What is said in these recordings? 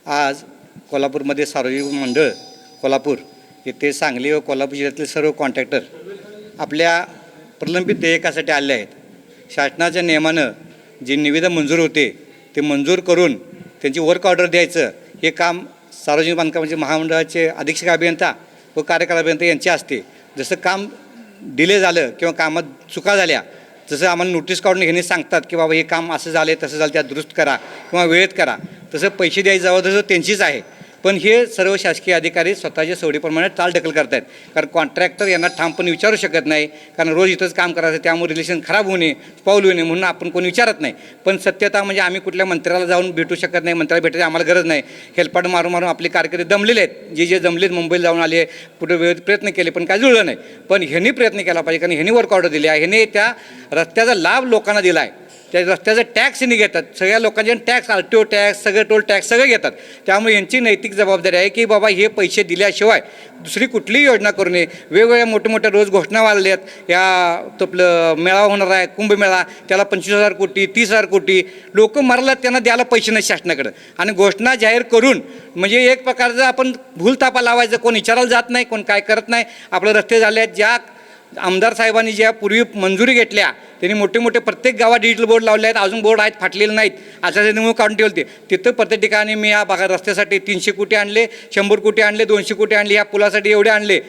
आज कोल्हापूरमध्ये सार्वजनिक मंडळ कोल्हापूर येथे सांगली व कोल्हापूर जिल्ह्यातील सर्व कॉन्ट्रॅक्टर आपल्या प्रलंबित देयकासाठी आले आहेत. शासनाच्या नियमानं जे निविदा मंजूर होते ते मंजूर करून त्यांची वर्क ऑर्डर द्यायचं हे काम सार्वजनिक बांधकामाचे महामंडळाचे अधीक्षक अभियंता व कार्यकारी अभियंता यांचे असते. जसं काम डिले झालं किंवा कामात चुका झाल्या, जसं आम्हाला नोटीस काढून घेणे सांगतात की बाबा हे काम असं झालं तसं झालं त्यात दुरुस्त करा किंवा वेळेत करा, तसं पैसे द्यायची जबाबदारी त्यांचीच आहे. पण हे सर्व शासकीय अधिकारी स्वतःच्या सवडीप्रमाणे टालढकल करत आहेत. कारण कॉन्ट्रॅक्टर यांना ठामपणे विचारू शकत नाही, कारण रोज इथंच काम करायचं, त्यामुळे रिलेशन खराब होऊ नये, पाऊल होऊ नये म्हणून आपण कोणी विचारत नाही. पण सत्यता म्हणजे आम्ही कुठल्या मंत्र्याला जाऊन भेटू शकत नाही, मंत्र्याला भेटायची आम्हाला गरज नाही. हेलपाट मारून मारून आपले कार्यकर्ते दमलेले आहेत. जे जमलेत मुंबईला जाऊन आले, कुठे वेळेत प्रयत्न केले पण काय जुळलं नाही. पण ह्यांनी प्रयत्न केला पाहिजे, कारण ह्यांनी वर्क ऑर्डर दिली आहे, ह्यांनी त्या रस्त्याचा लाभ लोकांना दिला आहे. त्या रस्त्याचा टॅक्स यांनी घेतात, सगळ्या लोकांचे टॅक्स, RTO टॅक्स, सगळे टोल टॅक्स सगळे घेतात. त्यामुळे यांची नैतिक जबाबदारी आहे की बाबा हे पैसे दिल्याशिवाय दुसरी कुठलीही योजना करू नये. वेगवेगळ्या मोठ्या मोठ्या रोज घोषणा वाढल्या आहेत. या आपलं मेळावा होणार आहे कुंभमेळा, त्याला 25,000 कोटी 30,000 कोटी लोक मरतात, त्यांना द्यायला पैसे नाही शासनाकडं. आणि घोषणा जाहीर करून म्हणजे एक प्रकारचं आपण भूलथापा लावायचं, कोण विचारायला जात नाही, कोण काय करत नाही. आपले रस्ते झाले आहेत, ज्या आमदार साहेबांनी ज्या पूर्वी मंजुरी घेतल्या त्यांनी मोठे मोठे प्रत्येक गावात डिजिटल बोर्ड लावले आहेत. अजून बोर्ड आहेत, फाटलेले नाहीत, आचारसंहितेमुळे काढून ठेवले. तिथं प्रत्येक ठिकाणी मी या भागात रस्त्यासाठी 300 कोटी आणले, 100 कोटी आणले, 200 कोटी आणले, या पुलासाठी एवढे आणले.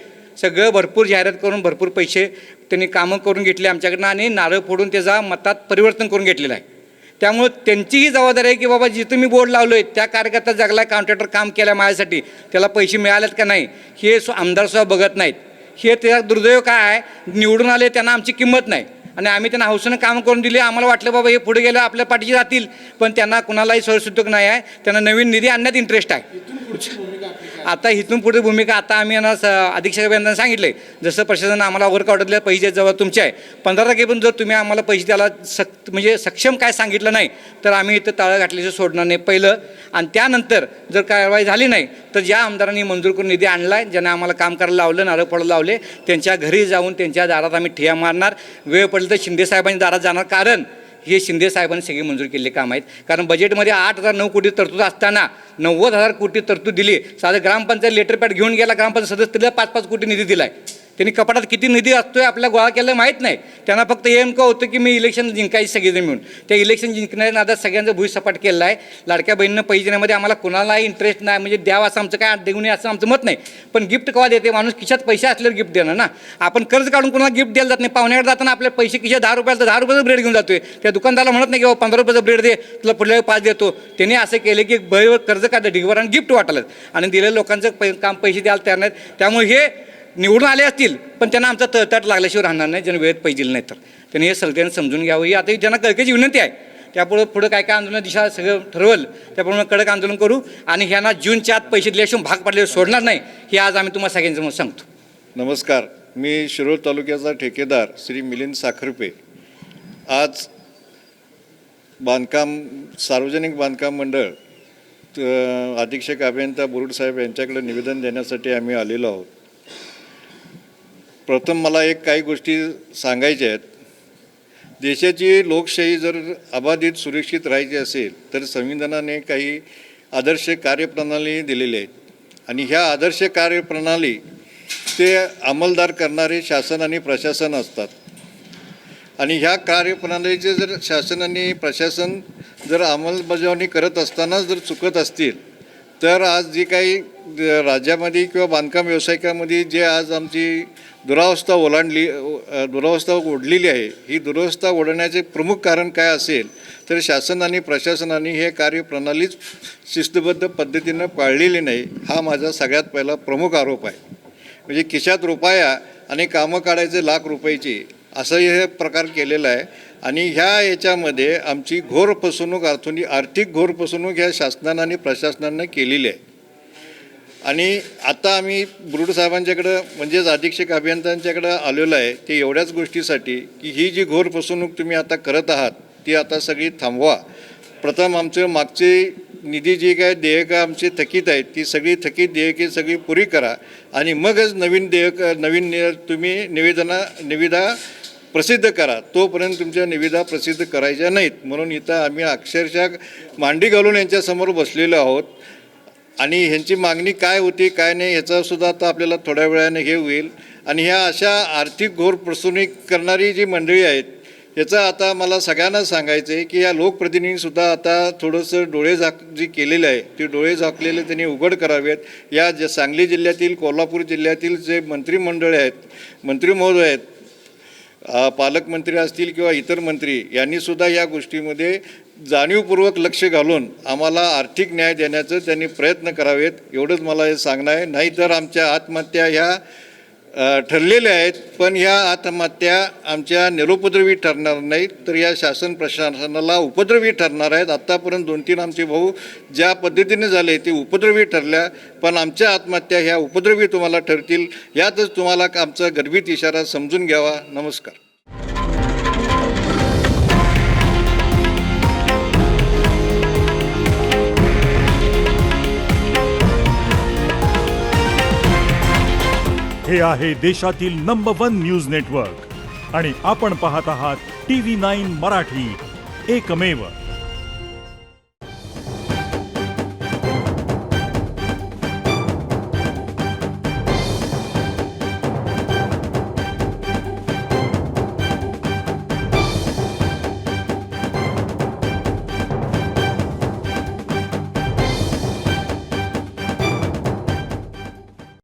सगळं भरपूर जाहिरात करून भरपूर पैसे त्यांनी कामं करून घेतले आमच्याकडनं आणि नारळ फोडून त्याचा मतात परिवर्तन करून घेतलेलं आहे. त्यामुळं त्यांचीही जबाबदारी आहे की बाबा जिथं मी बोर्ड लावलो आहे त्या कार्यकर्ता जगला, कॉन्ट्रॅक्टर काम केलं माझ्यासाठी, त्याला पैसे मिळालेत का नाही हे आमदारसुद्धा बघत नाहीत. हे त्याचा दुर्दैव काय आहे, निवडून आले त्यांना आमची किंमत नाही आणि आम्ही त्यांना हौसेनं काम करून दिले. आम्हाला वाटलं बाबा हे पुढे गेलं आपल्या पाठीशी राहतील, पण त्यांना कुणालाही सोयीसुद्धा नाही आहे. त्यांना नवीन निधी आणण्यात इंटरेस्ट आहे. आता इथून पुढे भूमिका आता आम्ही यांना अधीक्षक अभियंत्यांना सांगितले, जसं प्रशासनानं आम्हाला वर्क ऑर्डर दिल्या पैसे जवळ तुमचे आहे, 15 तारखेपर्यंत जर तुम्ही आम्हाला पैसे द्यायला म्हणजे सक्षम काय सांगितलं नाही तर आम्ही इथं टाळं घातल्याचं सोडणार नाही पहिलं. आणि त्यानंतर जर कारवाई झाली नाही तर ज्या आमदारांनी मंजूर करून निधी आणला आहे, ज्यांना आम्हाला काम करायला लावलं, नारळ फोडायला लावले, त्यांच्या घरी जाऊन त्यांच्या दारात आम्ही ठिया मारणार. वेळ पडली तर शिंदेसाहेबांच्या दारात जाणार, कारण हे शिंदेसाहेबांनी सगळी मंजूर केलेले काम आहेत. कारण बजेटमध्ये 8,009 कोटी तरतूद असताना 90,000 कोटी तरतूद दिली. साधं ग्रामपंचायत लेटर पॅड घेऊन गेला, ग्रामपंचायत सदस्याला 5-5 कोटी निधी दिला आहे. त्यांनी कपाटात किती निधी असतोय आपल्या गोळा केला माहीत नाही. त्यांना फक्त नेमकं होतं की मी इलेक्शन जिंकायची सगळेजण मिळून. त्या इलेक्शन जिंकण्याच्या नादात सगळ्यांचं भुईसपाट केलं आहे. लाडक्या बहिणीनं पैसे देण्यामध्ये आम्हाला कोणालाही इंटरेस्ट नाही, म्हणजे द्यावं असं आमचं काय देऊ नये असं आमचं मत नाही. पण गिफ्ट केव्हा देते माणूस, खिशात पैसे असल्यावर गिफ्ट देणार ना. आपण कर्ज काढून कोणाला गिफ्ट द्यायला जात नाही. पाहुण्याकडे जाताना आपल्या पैसे खिशात 10 रुपयाला तर 10 रुपयाचं ब्रेड घेऊन जातोय. त्या दुकानदाराला म्हणत नाही की 15 रुपयाचं ब्रेड दे, तुला पुढल्या 5 देतो. त्यांनी असं केलं की बळीवर कर्ज काढलं ढिगवर आणि गिफ्ट वाटलं आणि दिलेल्या लोकांचं काम पैसे द्यायला तयार नाहीत. त्यामुळे हे निवडून आले असतील पण त्यांना आमचा तळतट लागल्याशिवाय राहणार नाही, ज्यांना वेळेत पैसे दिले नाही तर. त्यांनी हे सगळ्यांनी समजून घ्यावं, ही आता त्यांना कळकळीची विनंती आहे. पुढं काय काय आंदोलन दिशा सगळं ठरवलं त्याप्रमाणे कडक आंदोलन करू आणि ह्यांना जूनच्या आत पैसे दिल्याशिवाय भाग पडले सोडणार नाही, हे आज आम्ही तुम्हाला सगळ्यांसमोर सांगतो. नमस्कार, मी शिरोळ तालुक्याचा ठेकेदार श्री मिलिंद साखरपे आज सार्वजनिक बांधकाम मंडळ अधीक्षक अभियंता बुरुड साहेब यांच्याकडे निवेदन देण्यासाठी आम्ही आलेलो आहोत. प्रथम मला काही गोष्टी सांगायच्या आहेत. देशाची लोकशाही जर अबाधित सुरक्षित राहायची असेल तर संविधानाने काही आदर्श कार्यप्रणाली दिलेली आहेत आणि ह्या आदर्श कार्यप्रणाली ते अंमलदार करणारे शासन आणि प्रशासन असतात. आणि ह्या कार्यप्रणालीचे जर शासन आणि प्रशासन जर अंमलबजावणी करत असतानाच जर चुकत असतील तर आज जी काही राज्यामध्ये किंवा बांधकाम व्यावसायिकामध्ये जे आज आमची दुरावस्था ओढलेली आहे, ही दुरावस्था ओढण्याचे प्रमुख कारण काय असेल तर शासन आणि प्रशासनाने हे कार्यप्रणालीच शिस्तबद्ध पद्धतीनं पाळलेली नाही, हा माझा सगळ्यात पहिला प्रमुख आरोप आहे. म्हणजे खिशात रुपया आणि कामं काढायचे लाख रुपयाची असं हे प्रकार केलेला आहे. आणि याच्यामध्ये आमची घोर फसवणूक आर्थिक घोर फसवणूक ह्या शासनानं आणि प्रशासनानं केलेली आहे. आणि आता आम्ही बुरुड साहेबांच्याकडं म्हणजेच अधीक्षक अभियंत्यांच्याकडं आलेलो आहे ते एवढ्याच गोष्टीसाठी की ही जी घोर फसवणूक तुम्ही आता करत आहात ती आता सगळी थांबवा. प्रथम आमचं मागचे निधी जी काय देयकं आमची थकीत आहेत ती सगळी थकीत देयके सगळी पुरी करा आणि मगच नवीन तुम्ही निविदा प्रसिद्ध करा. तोपर्यंत तुमच्या निविदा प्रसिद्ध करायच्या नाहीत. म्हणून इथं आम्ही अक्षरशः मांडी घालून यांच्यासमोर बसलेलो आहोत. आणि ह्यांची मागणी काय होती काय नाही ह्याचासुद्धा आता आपल्याला थोड्या वेळाने हे होईल. आणि ह्या अशा आर्थिक घोर फसवणूक करणारी जी मंडळी आहेत याचं आता मला सगळ्यांना सांगायचं आहे की या लोकप्रतिनिधींसुद्धा आता थोडंसं डोळे झाक जी केलेलं आहे ते डोळे झाकलेले त्यांनी उघड करावेत. या सांगली जिल्ह्यातील कोल्हापूर जिल्ह्यातील जे मंत्रिमंडळ आहेत मंत्री महोदय आहेत पालकमंत्री असतील किंवा इतर मंत्री यांनीसुद्धा या गोष्टीमध्ये जाणीवपूर्वक लक्ष घालून आम्हाला आर्थिक न्याय देण्याचं त्यांनी प्रयत्न करावेत एवढंच मला हे सांगणं आहे. नाहीतर आमच्या आत्महत्या ह्या ठरलेल्या आहेत पण ह्या आत्महत्या आमच्या निरुपद्रवी ठरणार नाहीत तर या शासन प्रशासनाला उपद्रवी ठरणार आहेत. आत्तापर्यंत 2-3 आमचे भाऊ ज्या पद्धतीने झाले ते उपद्रवी ठरल्या पण आमच्या आत्महत्या ह्या उपद्रवी तुम्हाला ठरतील यातच तुम्हाला आमचा गर्भित इशारा समजून घ्यावा. नमस्कार. हे आहे देशातील नंबर 1 न्यूज नेटवर्क आणि आपण पाहत आहात TV9 मराठी, एकमेव.